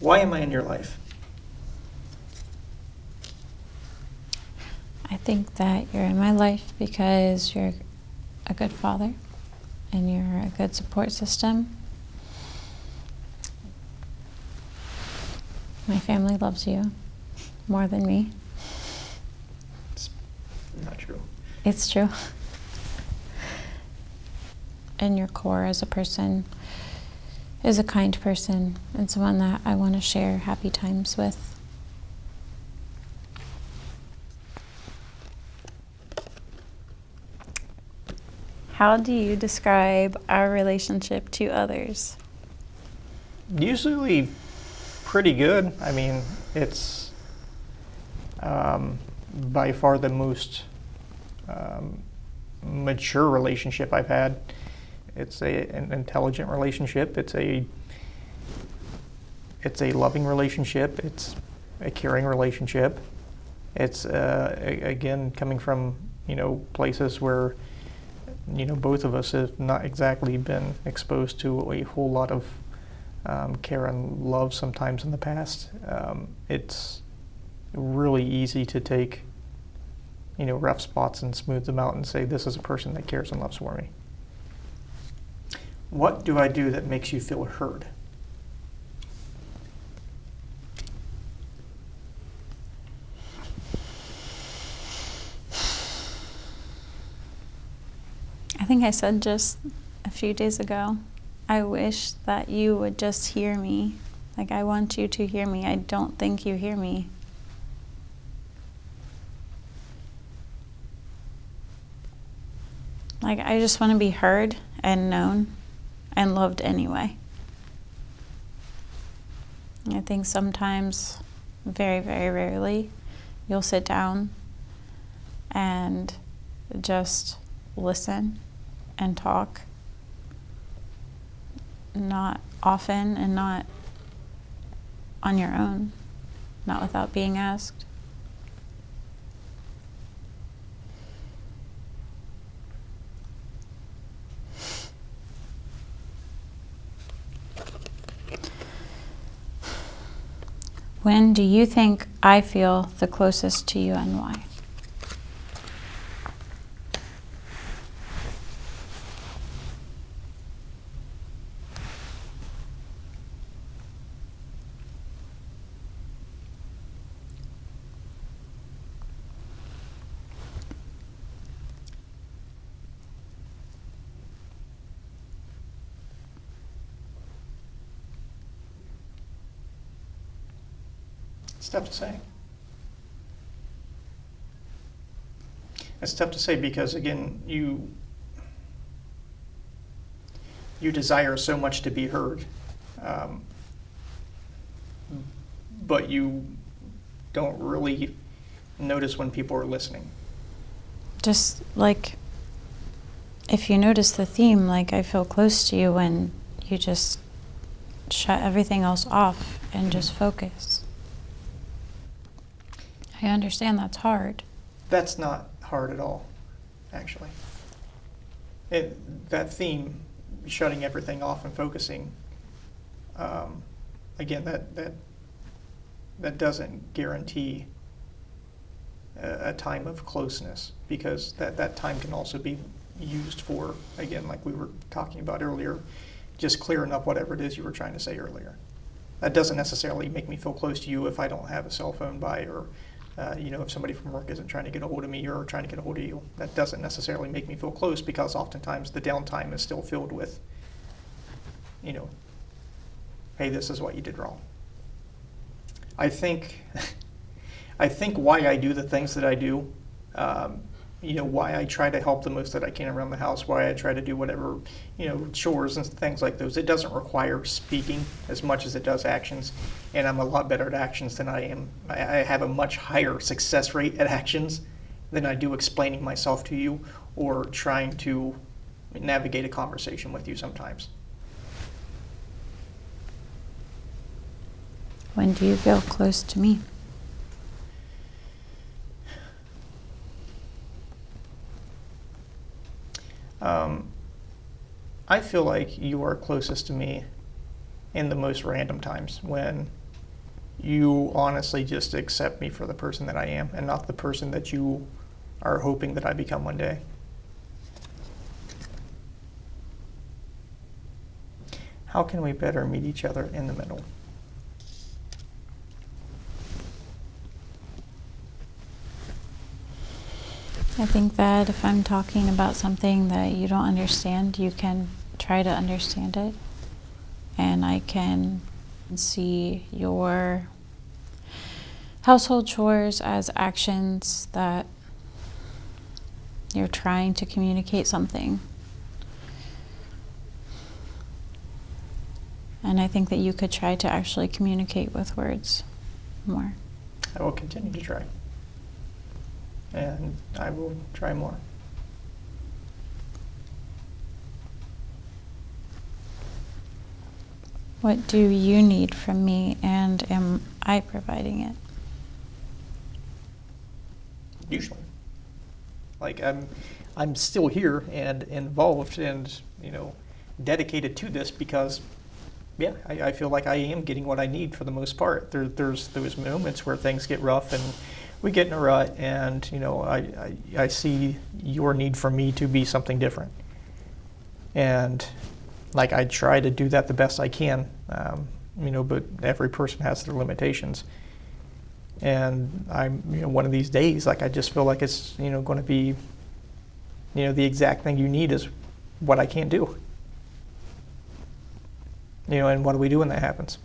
Why am I in your life? I think that you're in my life because you're a good father and you're a good support system. My family loves you more than me. It's not true. It's true. And your core as a person is a kind person and someone that I want to share happy times with. How do you describe our relationship to others? Usually pretty good. I mean, it's by far the most mature relationship I've had. It's an intelligent relationship. It's a loving relationship. It's a caring relationship. It's again coming from places where both of us have not exactly been exposed to a whole lot of care and love sometimes in the past. It's really easy to take rough spots and smooth them out and say, this is a person that cares and loves for me. What do I do that makes you feel heard? I think I said just a few days ago, I wish that you would just hear me. Like, I want you to hear me. I don't think you hear me. Like, I just want to be heard and known and loved anyway. I think sometimes, very, very rarely, you'll sit down and just listen and talk. Not often and not on your own, not without being asked. When do you think I feel the closest to you and why? It's tough to say. It's tough to say because, again, you desire so much to be heard, but you don't really notice when people are listening. Just like, if you notice the theme, like, I feel close to you when you just shut everything else off and just focus. I understand that's hard. That's not hard at all, actually. That theme, shutting everything off and focusing, again, that doesn't guarantee a time of closeness, because that time can also be used for, again, like we were talking about earlier, just clearing up whatever it is you were trying to say earlier. That doesn't necessarily make me feel close to you if I don't have a cell phone by, or if somebody from work isn't trying to get a hold of me or trying to get a hold of you. That doesn't necessarily make me feel close, because oftentimes the downtime is still filled with, hey, this is what you did wrong. I think why I do the things that I do, why I try to help the most that I can around the house, why I try to do whatever, chores and things like those. It doesn't require speaking as much as it does actions, and I'm a lot better at actions than I am. I have a much higher success rate at actions than I do explaining myself to you or trying to navigate a conversation with you sometimes. When do you feel close to me? I feel like you are closest to me in the most random times, when you honestly just accept me for the person that I am and not the person that you are hoping that I become one day. How can we better meet each other in the middle? I think that if I'm talking about something that you don't understand, you can try to understand it. And I can see your household chores as actions that you're trying to communicate something. And I think that you could try to actually communicate with words more. I will continue to try. And I will try more. What do you need from me, and am I providing it? Usually. Like I'm still here and involved and, dedicated to this because I feel like I am getting what I need for the most part. There's those moments where things get rough and we get in a rut, and I see your need for me to be something different, and like I try to do that the best I can, but every person has their limitations, and I'm one of these days like I just feel like it's going to be the exact thing you need is what I can't do. And what do we do when that happens?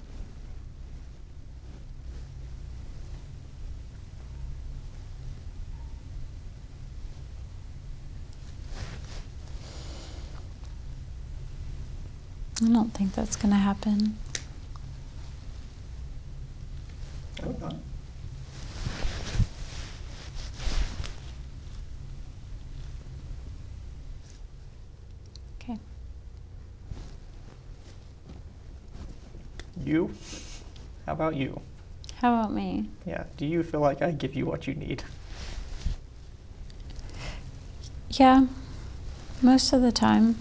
I don't think that's going to happen. I hope not. Okay. You? How about you? How about me? Yeah. Do you feel like I give you what you need? Yeah, most of the time.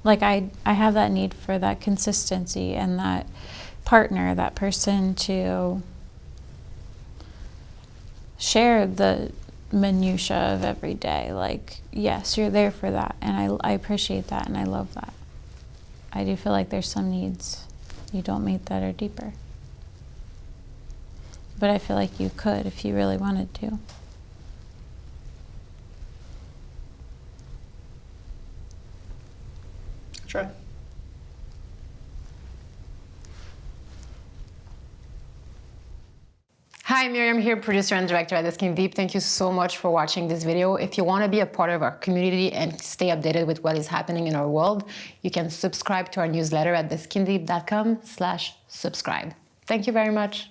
Like I have that need for that consistency and that partner, that person to share the minutia of every day. Like, yes, you're there for that, and I appreciate that, and I love that. I do feel like there's some needs you don't meet that are deeper. But I feel like you could if you really wanted to. Try. Hi, Miriam here, producer and director at The Skin Deep. Thank you so much for watching this video. If you want to be a part of our community and stay updated with what is happening in our world, you can subscribe to our newsletter at theskindeep.com/subscribe. Thank you very much.